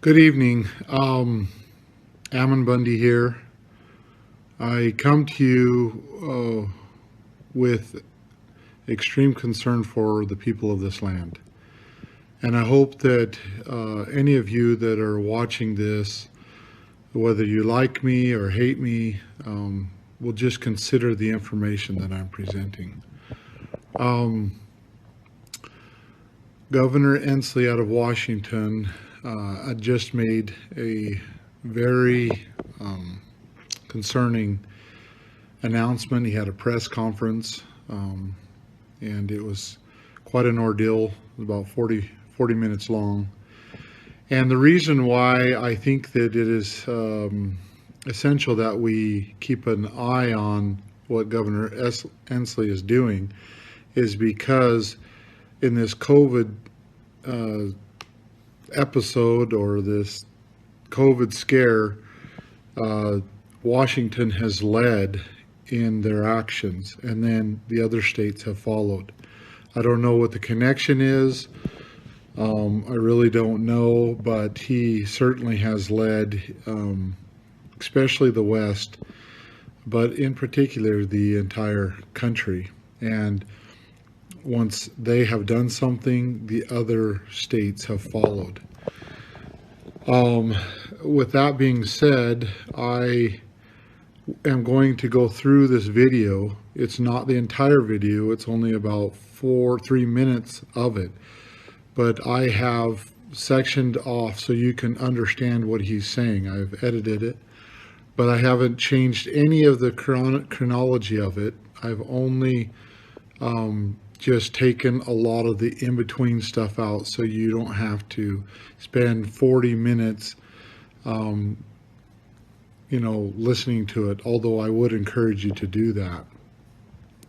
Good evening. Ammon Bundy here. I come to you with extreme concern for the people of this land. And I hope that any of you that are watching this, whether you like me or hate me, will just consider the information that I'm presenting. Governor Inslee out of Washington just made a very concerning announcement. He had a press conference, and it was quite an ordeal. It was about 40 minutes long. And the reason why I think that it is essential that we keep an eye on what Governor Inslee is doing is because in this COVID episode or this COVID scare, Washington has led in their actions, and then the other states have followed. I don't know what the connection is. I really don't know, but he certainly has led, especially the West, but in particular the entire country. And once they have done something, the other states have followed. With that being said, I am going to go through this video. It's not the entire video, it's only about 3 minutes of it. But I have sectioned off so you can understand what he's saying. I've edited it, but I haven't changed any of the chronology of it. I've only just taken a lot of the in-between stuff out so you don't have to spend 40 minutes listening to it, although I would encourage you to do that.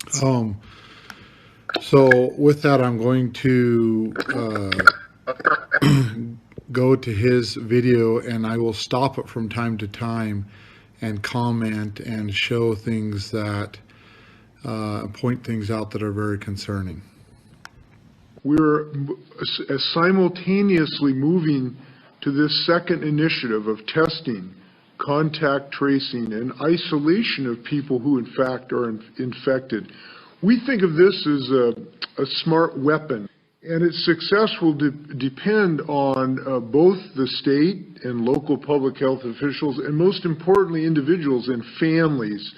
So with that, I'm going to go to his video, and I will stop it from time to time and comment and show things that point things out that are very concerning. We're simultaneously moving to this second initiative of testing, contact tracing, and isolation of people who in fact are infected. We think of this as a smart weapon, and its success will depend on both the state and local public health officials, and most importantly, individuals and families.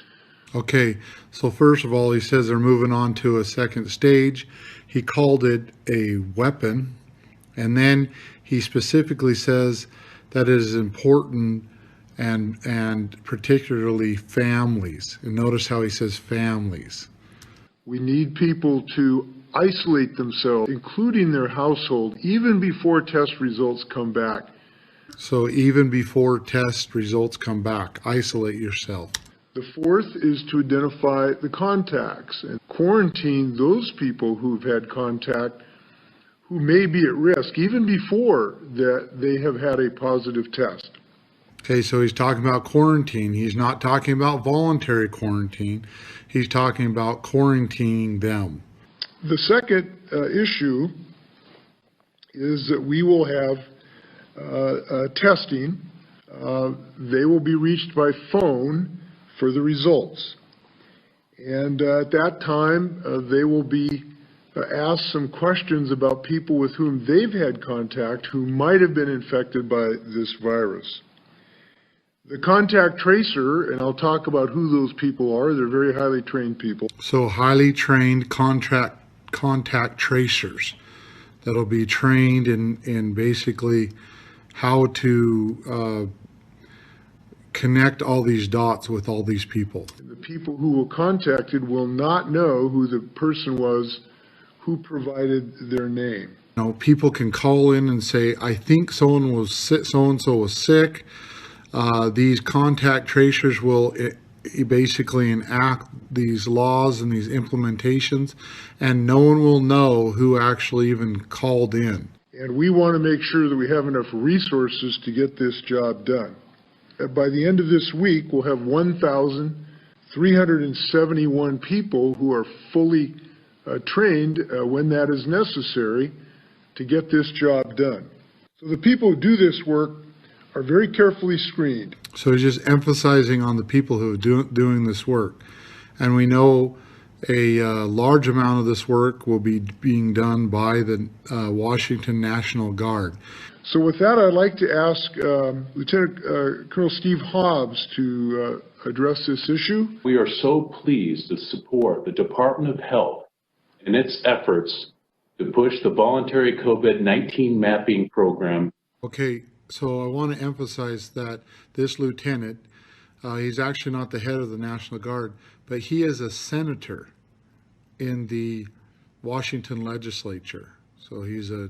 Okay, so first of all, he says they're moving on to a second stage. He called it a weapon, and then he specifically says that it is important and particularly families. And notice how he says families. We need people to isolate themselves, including their household, even before test results come back. So even before test results come back, isolate yourself. The fourth is to identify the contacts and quarantine those people who've had contact who may be at risk, even before that they have had a positive test. Okay, so he's talking about quarantine. He's not talking about voluntary quarantine. He's talking about quarantining them. The second issue is that we will have testing. They will be reached by phone for the results. And at that time, they will be asked some questions about people with whom they've had contact who might have been infected by this virus. The contact tracer, and I'll talk about who those people are, they're very highly trained people. So highly trained contact tracers that'll be trained in basically how to connect all these dots with all these people. The people who were contacted will not know who the person was who provided their name. You know, people can call in and say, I think so-and-so was sick. These contact tracers will basically enact these laws and these implementations, and no one will know who actually even called in. And we want to make sure that we have enough resources to get this job done. By the end of this week, we'll have 1,371 people who are fully trained when that is necessary to get this job done. So the people who do this work are very carefully screened. So he's just emphasizing on the people who are doing this work. And we know a large amount of this work will be being done by the Washington National Guard. So with that, I'd like to ask Lieutenant Colonel Steve Hobbs to address this issue. We are so pleased to support the Department of Health in its efforts to push the voluntary COVID-19 mapping program. Okay, so I want to emphasize that this lieutenant, he's actually not the head of the National Guard, but he is a senator in the Washington legislature. So he's a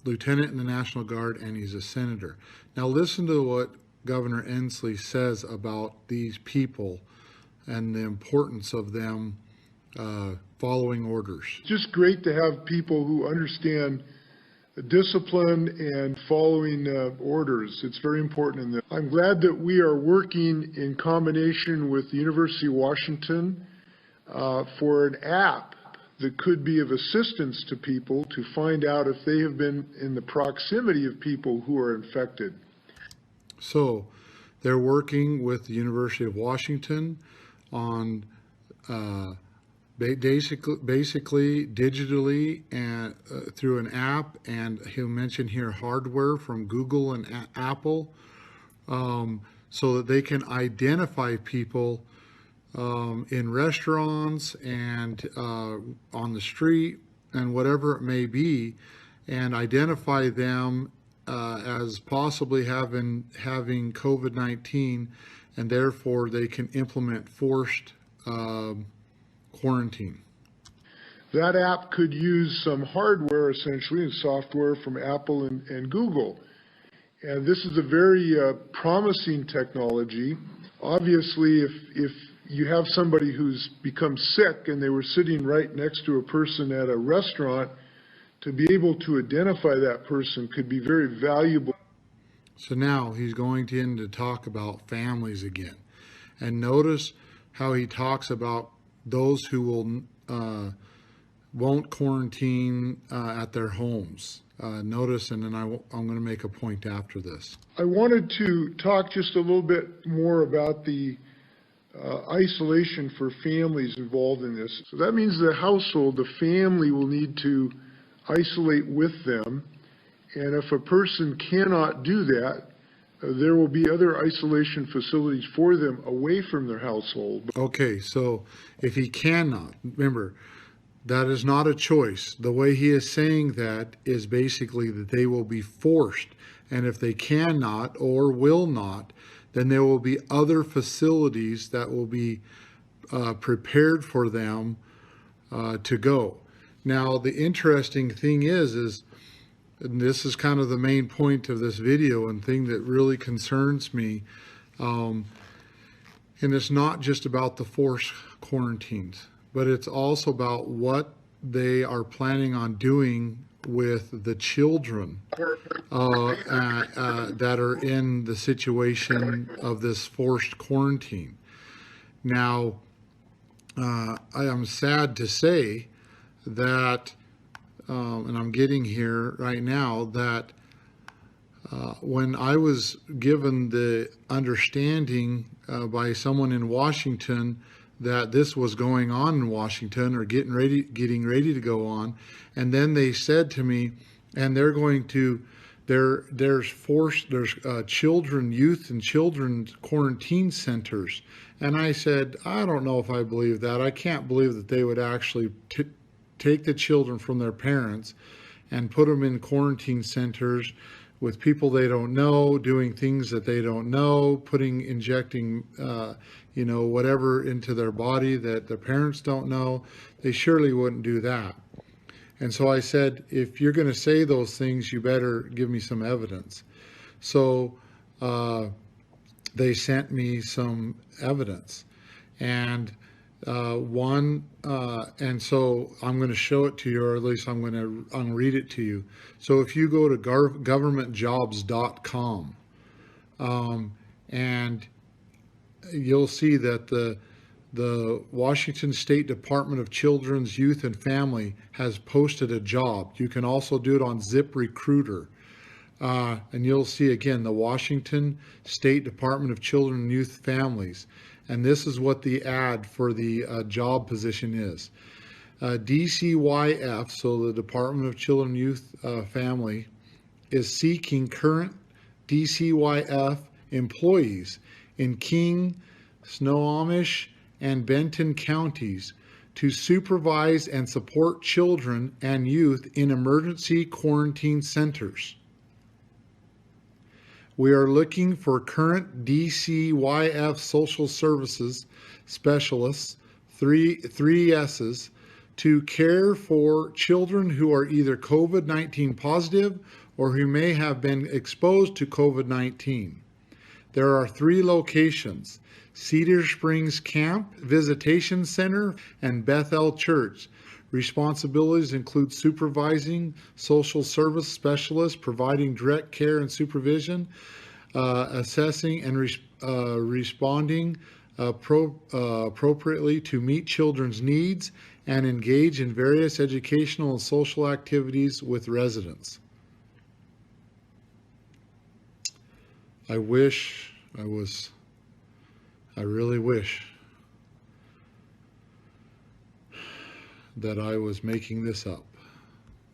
lieutenant in the National Guard, and he's a senator. Now listen to what Governor Inslee says about these people and the importance of them following orders. Just great to have people who understand discipline and following orders. It's very important in this. I'm glad that we are working in combination with the University of Washington for an app that could be of assistance to people to find out if they have been in the proximity of people who are infected. So they're working with the University of Washington on basically digitally and through an app, and he'll mention here hardware from Google and Apple, so that they can identify people in restaurants and on the street and whatever it may be, and identify them as possibly having COVID-19, and therefore they can implement forced quarantine. That app could use some hardware, essentially, and software from Apple and Google. And this is a very promising technology. Obviously, if you have somebody who's become sick and they were sitting right next to a person at a restaurant, to be able to identify that person could be very valuable. So now he's going to talk about families again. And notice how he talks about those who will won't quarantine at their homes. Notice, and then I'm going to make a point after this. I wanted to talk just a little bit more about the isolation for families involved in this. So that means the household, the family, will need to isolate with them. And if a person cannot do that, there will be other isolation facilities for them away from their household. Okay, so if he cannot, remember, that is not a choice. The way he is saying that is basically that they will be forced. And if they cannot or will not, then there will be other facilities that will be prepared for them to go. Now, the interesting thing is, and this is kind of the main point of this video and thing that really concerns me, and it's not just about the forced quarantines, but it's also about what they are planning on doing with the children that are in the situation of this forced quarantine. Now, I am sad to say that, and I'm getting here right now, that when I was given the understanding by someone in Washington that this was going on in Washington, or getting ready to go on, and then they said to me, and they're going to, there's children, youth and children's quarantine centers. And I said, I don't know if I believe that. I can't believe that they would actually take the children from their parents and put them in quarantine centers with people they don't know, doing things that they don't know, injecting whatever into their body that their parents don't know. They surely wouldn't do that. And so I said, if you're going to say those things, you better give me some evidence. So they sent me some evidence, and and so I'm going to show it to you, or at least I'm going to read it to you. So if you go to governmentjobs.com, and you'll see that the Washington State Department of Children's, Youth and Family has posted a job. You can also do it on ZipRecruiter. And you'll see again the Washington State Department of Children and Youth Families. And this is what the ad for the job position is. DCYF, so the Department of Children and Youth Family, is seeking current DCYF employees in King, Snohomish, and Benton counties to supervise and support children and youth in emergency quarantine centers. We are looking for current DCYF social services specialists, three S's, to care for children who are either COVID-19 positive or who may have been exposed to COVID-19. There are 3 locations: Cedar Springs Camp Visitation Center and Bethel Church. Responsibilities include supervising social service specialists, providing direct care and supervision, assessing and responding appropriately to meet children's needs, and engage in various educational and social activities with residents. I really wish that I was making this up.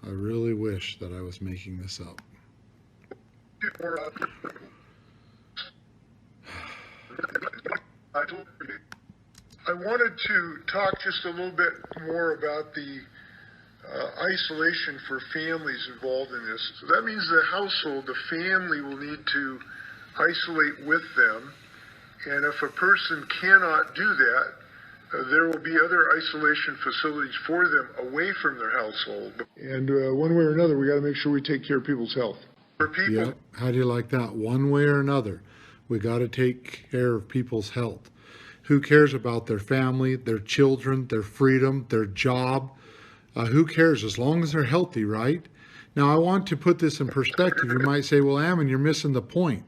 I really wish that I was making this up. I wanted to talk just a little bit more about the isolation for families involved in this. So that means the household, the family, will need to isolate with them. And if a person cannot do that, there will be other isolation facilities for them away from their household. And one way or another, we got to make sure we take care of people's health. For people, yeah, how do you like that? One way or another, we got to take care of people's health. Who cares about their family, their children, their freedom, their job? Who cares as long as they're healthy, right? Now, I want to put this in perspective. You might say, well, Ammon, you're missing the point.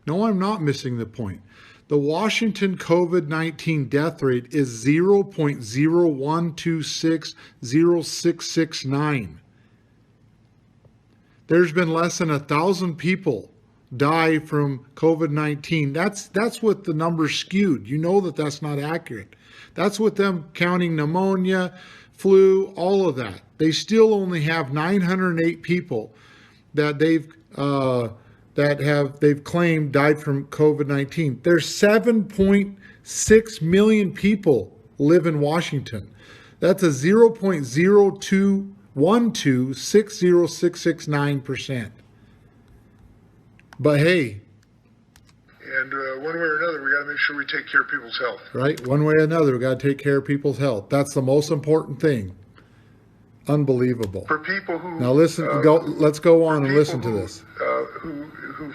No, I'm not missing the point. The Washington COVID-19 death rate is 0.01260669. There's been less than 1,000 people die from COVID-19. That's what the numbers skewed. You know that that's not accurate. That's with them counting pneumonia, flu, all of that. They still only have 908 people that they've claimed died from COVID-19. There's 7.6 million people live in Washington. That's a 0.021260669%. But hey. And one way or another, we got to make sure we take care of people's health. Right? One way or another, we got to take care of people's health. That's the most important thing. Unbelievable. For people who now listen, let's go on and listen to this.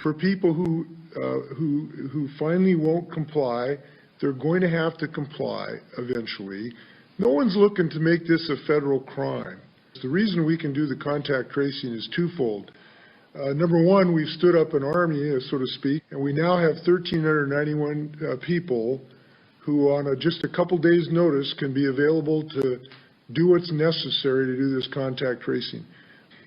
For people who finally won't comply, they're going to have to comply eventually. No one's looking to make this a federal crime. The reason we can do the contact tracing is twofold. Number one, we've stood up an army, so to speak, and we now have 1,391 people who on just a couple days' notice can be available to do what's necessary to do this contact tracing.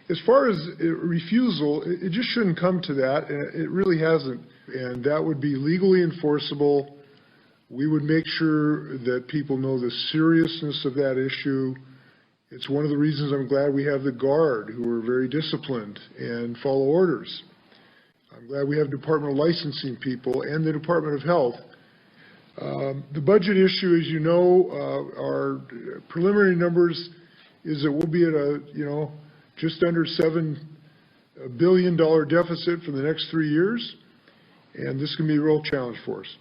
As far as refusal, it just shouldn't come to that, and it really hasn't. And that would be legally enforceable. We would make sure that people know the seriousness of that issue. It's one of the reasons I'm glad we have the Guard, who are very disciplined and follow orders. I'm glad we have Department of Licensing people and the Department of Health. The budget issue, as you know, our preliminary numbers is that we'll be at just under $7 billion deficit for the next 3 years, and this can be a real challenge for us.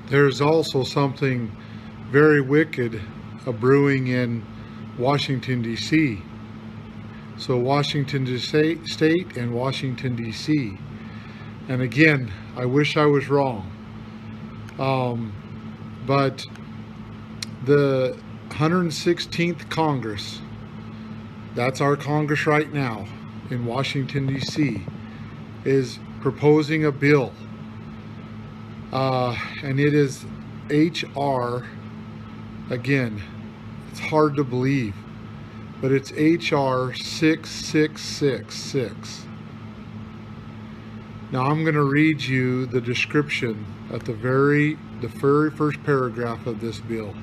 There's also something very wicked brewing in Washington, D.C. So Washington State and Washington, D.C. And again, I wish I was wrong. But the 116th Congress, that's our Congress right now in Washington, D.C., is proposing a bill. And it is H.R., again, it's hard to believe, but it's H.R. 6666. Now I'm going to read you the description at the very first paragraph of this bill,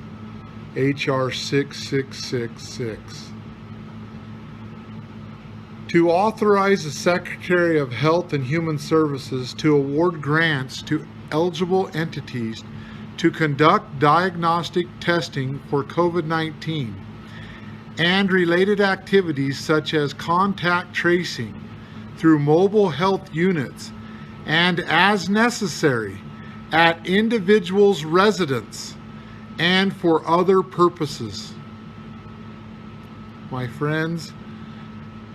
HR 6666. To authorize the Secretary of Health and Human Services to award grants to eligible entities to conduct diagnostic testing for COVID-19 and related activities such as contact tracing through mobile health units and as necessary at individuals' residence and for other purposes. My friends,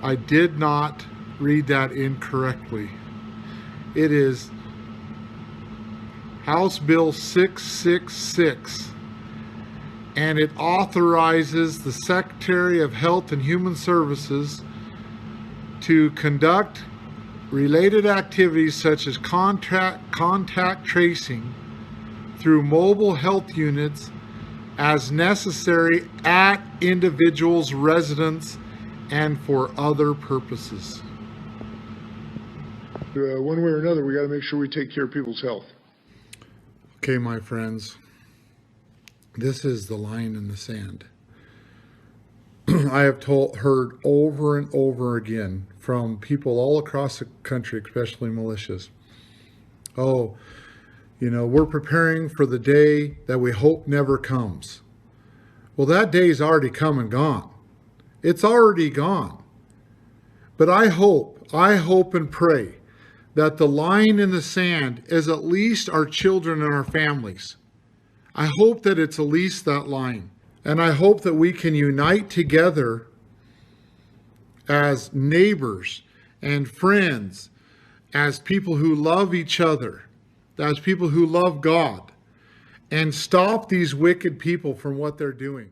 I did not read that incorrectly. It is House Bill 666, and it authorizes the Secretary of Health and Human Services to conduct related activities such as contact tracing through mobile health units as necessary at individuals' residence and for other purposes. One way or another, we got to make sure we take care of people's health. Okay, my friends, this is the line in the sand. I have heard over and over again from people all across the country, especially militias. Oh, we're preparing for the day that we hope never comes. Well, that day's already come and gone. It's already gone. But I hope and pray that the line in the sand is at least our children and our families. I hope that it's at least that line. And I hope that we can unite together as neighbors and friends, as people who love each other, as people who love God, and stop these wicked people from what they're doing.